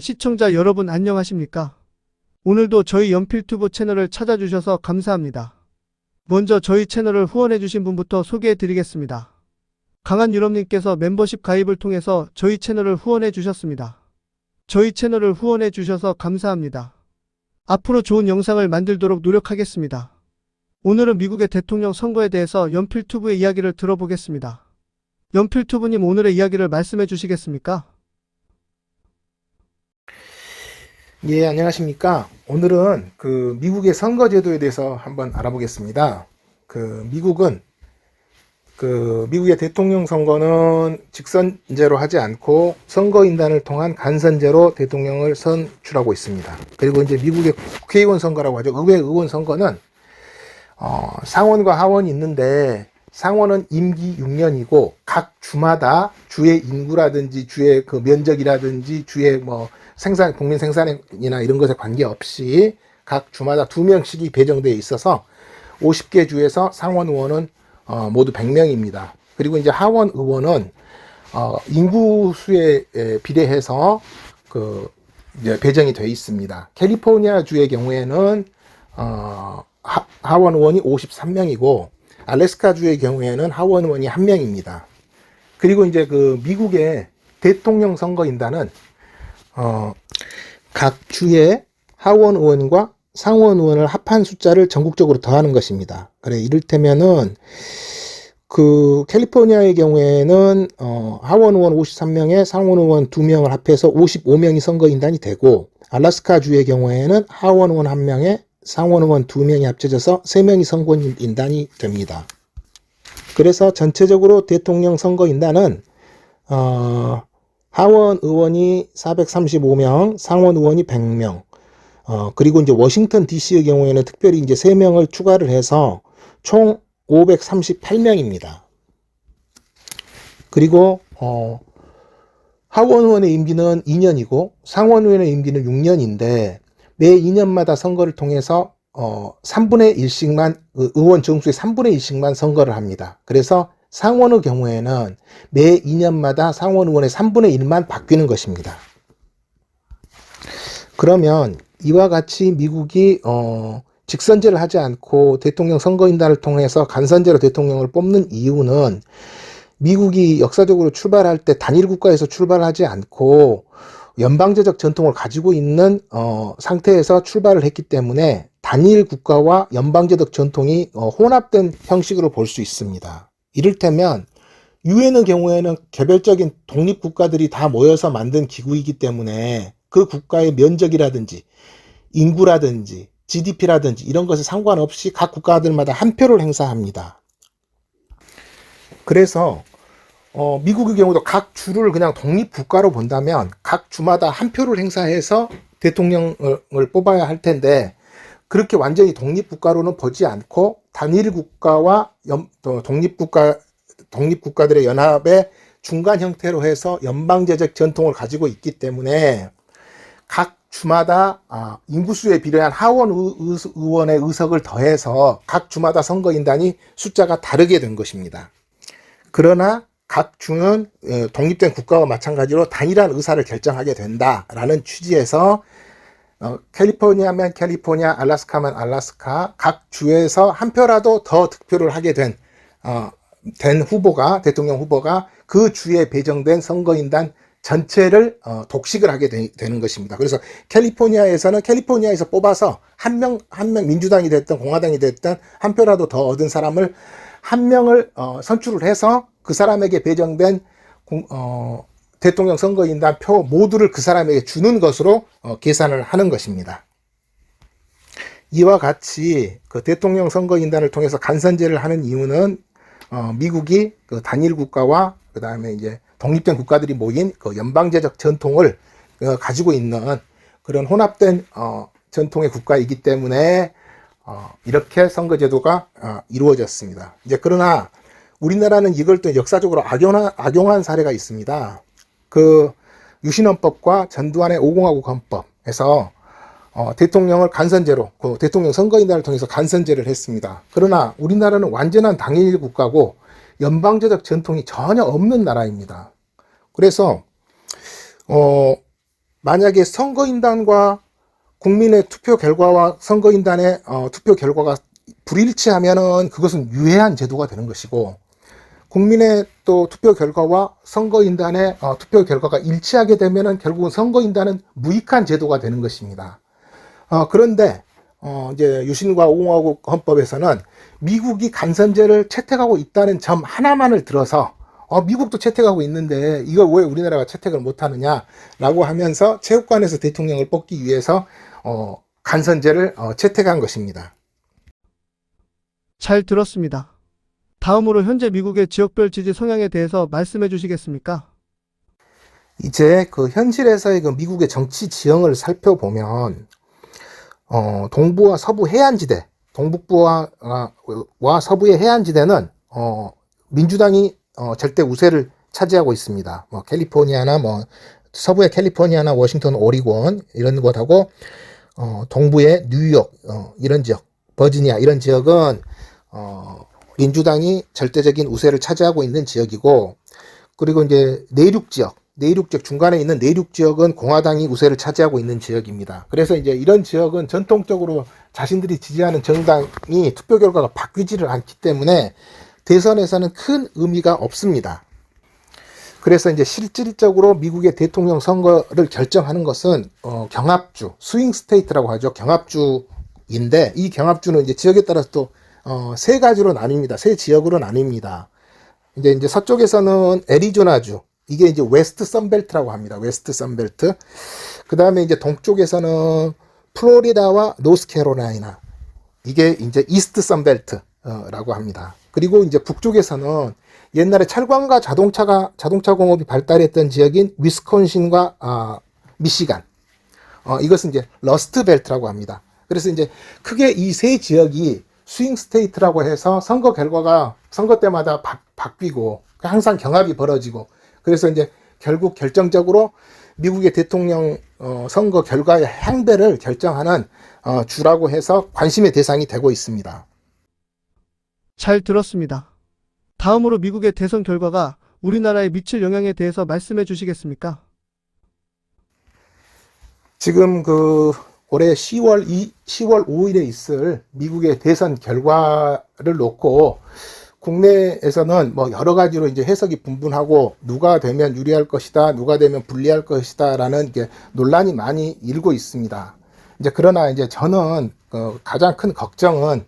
시청자 여러분 안녕하십니까? 오늘도 저희 연필튜브 채널을 찾아주셔서 감사합니다. 먼저 저희 채널을 후원해주신 분부터 소개해드리겠습니다. 강한 유럽님께서 멤버십 가입을 통해서 저희 채널을 후원해주셨습니다. 저희 채널을 후원해주셔서 감사합니다. 앞으로 좋은 영상을 만들도록 노력하겠습니다. 오늘은 미국의 대통령 선거에 대해서 연필튜브의 이야기를 들어보겠습니다. 연필튜브님 오늘의 이야기를 말씀해 주시겠습니까? 예, 안녕하십니까. 오늘은 미국의 선거제도에 대해서 한번 알아보겠습니다. 미국의 대통령 선거는 직선제로 하지 않고 선거인단을 통한 간선제로 대통령을 선출하고 있습니다. 그리고 이제 미국의 국회의원 선거라고 하죠. 의원 선거는 상원과 하원이 있는데 상원은 임기 6년이고 각 주마다 주의 인구라든지 주의 면적이라든지 주의 국민 생산이나 이런 것에 관계없이 각 주마다 2명씩이 배정되어 있어서 50개 주에서 상원 의원은 모두 100명입니다. 그리고 이제 하원 의원은 인구 수에 비례해서 이제 배정이 되어 있습니다. 캘리포니아 주의 경우에는 하원 의원이 53명이고 알래스카 주의 경우에는 하원 의원이 1명입니다. 그리고 이제 미국의 대통령 선거인단은 각 주의 하원 의원과 상원 의원을 합한 숫자를 전국적으로 더하는 것입니다. 그래, 이를테면은 캘리포니아의 경우에는 하원 의원 53명에 상원 의원 2명을 합해서 55명이 선거인단이 되고, 알래스카 주의 경우에는 하원 의원 1명에 상원 의원 2명이 합쳐져서 3명이 선거인단이 됩니다. 그래서 전체적으로 대통령 선거인단은 하원 의원이 435명, 상원 의원이 100명, 그리고 이제 워싱턴 DC의 경우에는 특별히 이제 3명을 추가를 해서 총 538명입니다. 그리고 하원 의원의 임기는 2년이고 상원 의원의 임기는 6년인데 매 2년마다 선거를 통해서 3분의 1씩만 의원 정수의 3분의 1씩만 선거를 합니다. 그래서 상원의 경우에는 매 2년마다 상원 의원의 3분의 1만 바뀌는 것입니다. 그러면 이와 같이 미국이 직선제를 하지 않고 대통령 선거인단을 통해서 간선제로 대통령을 뽑는 이유는 미국이 역사적으로 출발할 때 단일 국가에서 출발하지 않고 연방제적 전통을 가지고 있는 상태에서 출발을 했기 때문에 단일 국가와 연방제적 전통이 혼합된 형식으로 볼 수 있습니다. 이를테면 유엔의 경우에는 개별적인 독립국가들이 다 모여서 만든 기구이기 때문에 그 국가의 면적이라든지 인구라든지 GDP라든지 이런 것에 상관없이 각 국가들마다 한 표를 행사합니다. 그래서 미국의 경우도 각 주를 그냥 독립국가로 본다면 각 주마다 한 표를 행사해서 대통령을 뽑아야 할 텐데, 그렇게 완전히 독립국가로는 보지 않고 단일 국가와 독립국가들의 연합의 중간 형태로 해서 연방제적 전통을 가지고 있기 때문에 각 주마다 인구수에 비례한 하원 의원의 의석을 더해서 각 주마다 선거인단이 숫자가 다르게 된 것입니다. 그러나 각 주는 독립된 국가와 마찬가지로 단일한 의사를 결정하게 된다라는 취지에서 캘리포니아면 캘리포니아, 알래스카면 알래스카 각 주에서 한 표라도 더 득표를 하게 된 대통령 후보가 그 주에 배정된 선거인단 전체를 독식을 하게 되는 것입니다. 그래서 캘리포니아에서는 캘리포니아에서 뽑아서 한 명 민주당이 됐든 공화당이 됐든 한 표라도 더 얻은 사람을 한 명을 선출을 해서 그 사람에게 배정된 대통령 선거인단 표 모두를 그 사람에게 주는 것으로 계산을 하는 것입니다. 이와 같이 대통령 선거인단을 통해서 간선제를 하는 이유는 미국이 단일 국가와 그 다음에 이제 독립된 국가들이 모인 연방제적 전통을 가지고 있는 그런 혼합된 전통의 국가이기 때문에 이렇게 선거제도가 이루어졌습니다. 이제 그러나 우리나라는 이걸 또 역사적으로 악용한 사례가 있습니다. 유신헌법과 전두환의 5공화국 헌법에서 대통령을 간선제로 대통령 선거인단을 통해서 간선제를 했습니다. 그러나 우리나라는 완전한 당일 국가고 연방제적 전통이 전혀 없는 나라입니다. 그래서 만약에 선거인단과 국민의 투표 결과와 선거인단의 투표 결과가 불일치하면은 그것은 유해한 제도가 되는 것이고, 국민의 또 투표 결과와 선거인단의 투표 결과가 일치하게 되면은 결국은 선거인단은 무익한 제도가 되는 것입니다. 그런데 이제 유신과 공화국 헌법에서는 미국이 간선제를 채택하고 있다는 점 하나만을 들어서 미국도 채택하고 있는데 이걸 왜 우리나라가 채택을 못하느냐라고 하면서 체육관에서 대통령을 뽑기 위해서 간선제를 채택한 것입니다. 잘 들었습니다. 다음으로 현재 미국의 지역별 지지 성향에 대해서 말씀해 주시겠습니까? 이제 그 현실에서의 그 미국의 정치 지형을 살펴보면 동부와 서부 해안지대, 동북부와 서부의 해안지대는 민주당이 절대 우세를 차지하고 있습니다. 뭐 캘리포니아나 뭐 서부의 캘리포니아나 워싱턴, 오리곤 이런 곳하고 동부의 뉴욕 이런 지역, 버지니아 이런 지역은 민주당이 절대적인 우세를 차지하고 있는 지역이고, 그리고 이제 내륙 지역 중간에 있는 내륙 지역은 공화당이 우세를 차지하고 있는 지역입니다. 그래서 이제 이런 지역은 전통적으로 자신들이 지지하는 정당이 투표 결과가 바뀌지를 않기 때문에 대선에서는 큰 의미가 없습니다. 그래서 이제 실질적으로 미국의 대통령 선거를 결정하는 것은 경합주, 스윙 스테이트라고 하죠. 경합주인데 이 경합주는 이제 지역에 따라서 또 세 가지로 나뉩니다. 세 지역으로 나뉩니다. 이제 서쪽에서는 애리조나주, 이게 이제 웨스트 선벨트라고 합니다. 웨스트 선벨트. 그 다음에 이제 동쪽에서는 플로리다와 노스캐롤라이나, 이게 이제 이스트 선벨트라고 합니다. 그리고 이제 북쪽에서는 옛날에 철광과 자동차 공업이 발달했던 지역인 위스콘신과 미시간, 이것은 이제 러스트 벨트라고 합니다. 그래서 이제 크게 이 세 지역이 스윙 스테이트라고 해서 선거 결과가 선거 때마다 바뀌고 항상 경합이 벌어지고, 그래서 이제 결국 결정적으로 미국의 대통령 선거 결과의 향배를 결정하는 주라고 해서 관심의 대상이 되고 있습니다. 잘 들었습니다. 다음으로 미국의 대선 결과가 우리나라에 미칠 영향에 대해서 말씀해 주시겠습니까? 지금 올해 10월 5일에 있을 미국의 대선 결과를 놓고 국내에서는 뭐 여러 가지로 이제 해석이 분분하고 누가 되면 유리할 것이다, 누가 되면 불리할 것이다라는 이게 논란이 많이 일고 있습니다. 이제 그러나 이제 저는 가장 큰 걱정은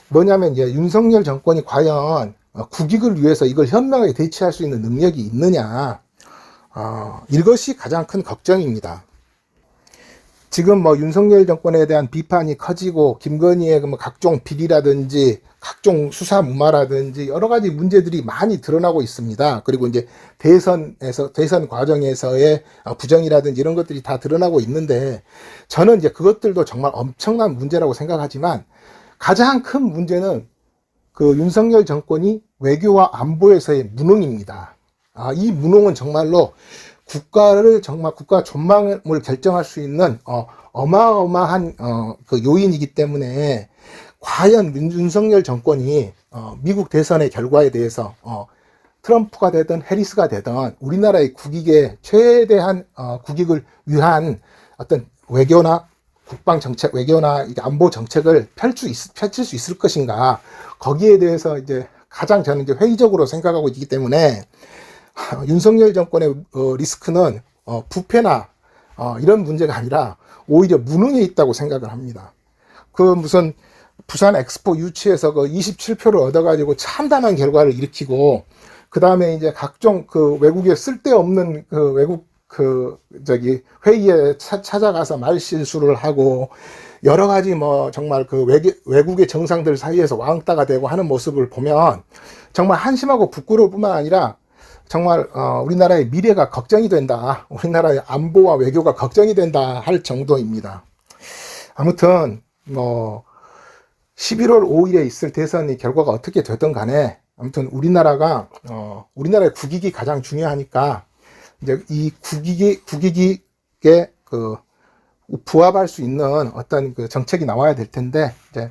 뭐냐면 이제 윤석열 정권이 과연 국익을 위해서 이걸 현명하게 대처할 수 있는 능력이 있느냐, 이것이 가장 큰 걱정입니다. 지금 뭐 윤석열 정권에 대한 비판이 커지고 김건희의 뭐 각종 비리라든지 각종 수사 무마라든지 여러 가지 문제들이 많이 드러나고 있습니다. 그리고 이제 대선 과정에서의 부정이라든지 이런 것들이 다 드러나고 있는데, 저는 이제 그것들도 정말 엄청난 문제라고 생각하지만 가장 큰 문제는 윤석열 정권이 외교와 안보에서의 무능입니다. 이 무능은 정말로 국가 전망을 결정할 수 있는 어마어마한 요인이기 때문에, 과연 윤석열 정권이 미국 대선의 결과에 대해서 트럼프가 되든 해리스가 되든 우리나라의 국익에 최대한 국익을 위한 어떤 외교나 국방 정책, 외교나 안보 정책을 펼칠 수 있을 것인가, 거기에 대해서 이제 가장 저는 이제 회의적으로 생각하고 있기 때문에 윤석열 정권의 리스크는 부패나 이런 문제가 아니라 오히려 무능에 있다고 생각을 합니다. 무슨 부산 엑스포 유치에서 27표를 얻어가지고 참담한 결과를 일으키고, 그 다음에 이제 각종 외국에 쓸데없는 외국 회의에 찾아가서 말실수를 하고, 여러 가지 뭐 정말 외국의 정상들 사이에서 왕따가 되고 하는 모습을 보면 정말 한심하고 부끄러울 뿐만 아니라 정말 우리나라의 미래가 걱정이 된다, 우리나라의 안보와 외교가 걱정이 된다 할 정도입니다. 아무튼 뭐 11월 5일에 있을 대선이 결과가 어떻게 되든 간에 아무튼 우리나라의 국익이 가장 중요하니까 이제 이 국익에 부합할 수 있는 어떤 정책이 나와야 될 텐데, 이제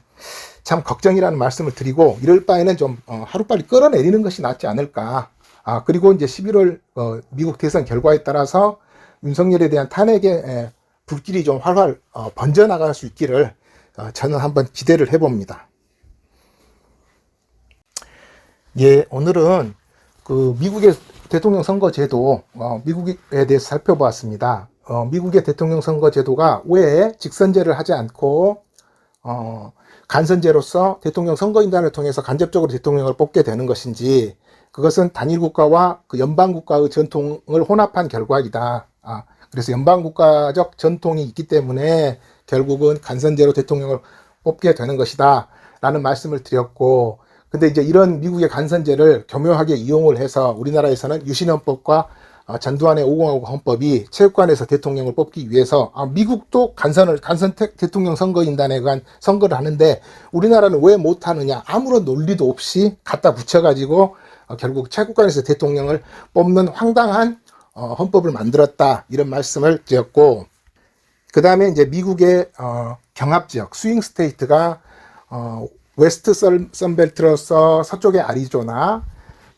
참 걱정이라는 말씀을 드리고, 이럴 바에는 좀 하루빨리 끌어내리는 것이 낫지 않을까. 그리고 이제 11월 미국 대선 결과에 따라서 윤석열에 대한 탄핵의 불길이 좀 활활 번져나갈 수 있기를 저는 한번 기대를 해봅니다. 예, 오늘은 그 미국의 대통령 선거제도, 미국에 대해서 살펴보았습니다. 미국의 대통령 선거제도가 왜 직선제를 하지 않고 간선제로서 대통령 선거인단을 통해서 간접적으로 대통령을 뽑게 되는 것인지, 그것은 단일 국가와 그 연방 국가의 전통을 혼합한 결과이다. 그래서 연방 국가적 전통이 있기 때문에 결국은 간선제로 대통령을 뽑게 되는 것이다 라는 말씀을 드렸고, 근데 이제 이런 미국의 간선제를 교묘하게 이용을 해서 우리나라에서는 유신헌법과 전두환의 5공화국 헌법이 체육관에서 대통령을 뽑기 위해서 미국도 간선 대통령 선거인단에 관한 선거를 하는데 우리나라는 왜 못하느냐, 아무런 논리도 없이 갖다 붙여가지고 결국 체육관에서 대통령을 뽑는 황당한 헌법을 만들었다, 이런 말씀을 드렸고, 그 다음에 이제 미국의 경합지역 스윙 스테이트가 웨스트 선벨트로서 서쪽의 아리조나,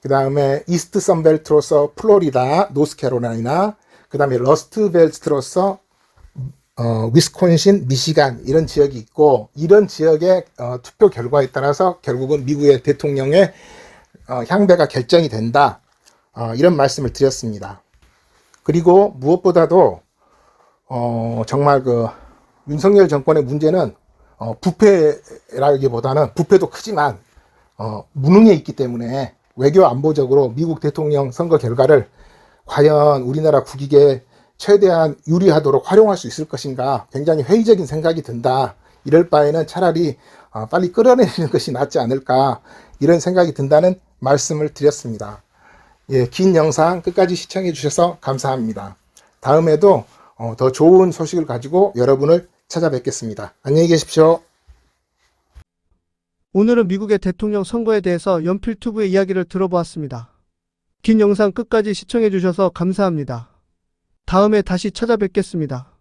그 다음에 이스트 선벨트로서 플로리다, 노스캐롤라이나, 그 다음에 러스트 벨트로서 위스콘신, 미시간, 이런 지역이 있고, 이런 지역의 투표 결과에 따라서 결국은 미국의 대통령의 향배가 결정이 된다, 이런 말씀을 드렸습니다. 그리고 무엇보다도 정말 그 윤석열 정권의 문제는 부패라기보다는, 부패도 크지만 무능에 있기 때문에 외교 안보적으로 미국 대통령 선거 결과를 과연 우리나라 국익에 최대한 유리하도록 활용할 수 있을 것인가, 굉장히 회의적인 생각이 든다. 이럴 바에는 차라리 빨리 끌어내리는 것이 낫지 않을까, 이런 생각이 든다는 말씀을 드렸습니다. 예, 긴 영상 끝까지 시청해 주셔서 감사합니다. 다음에도 더 좋은 소식을 가지고 여러분을 찾아뵙겠습니다. 안녕히 계십시오. 오늘은 미국의 대통령 선거에 대해서 연필튜브의 이야기를 들어보았습니다. 긴 영상 끝까지 시청해 주셔서 감사합니다. 다음에 다시 찾아뵙겠습니다.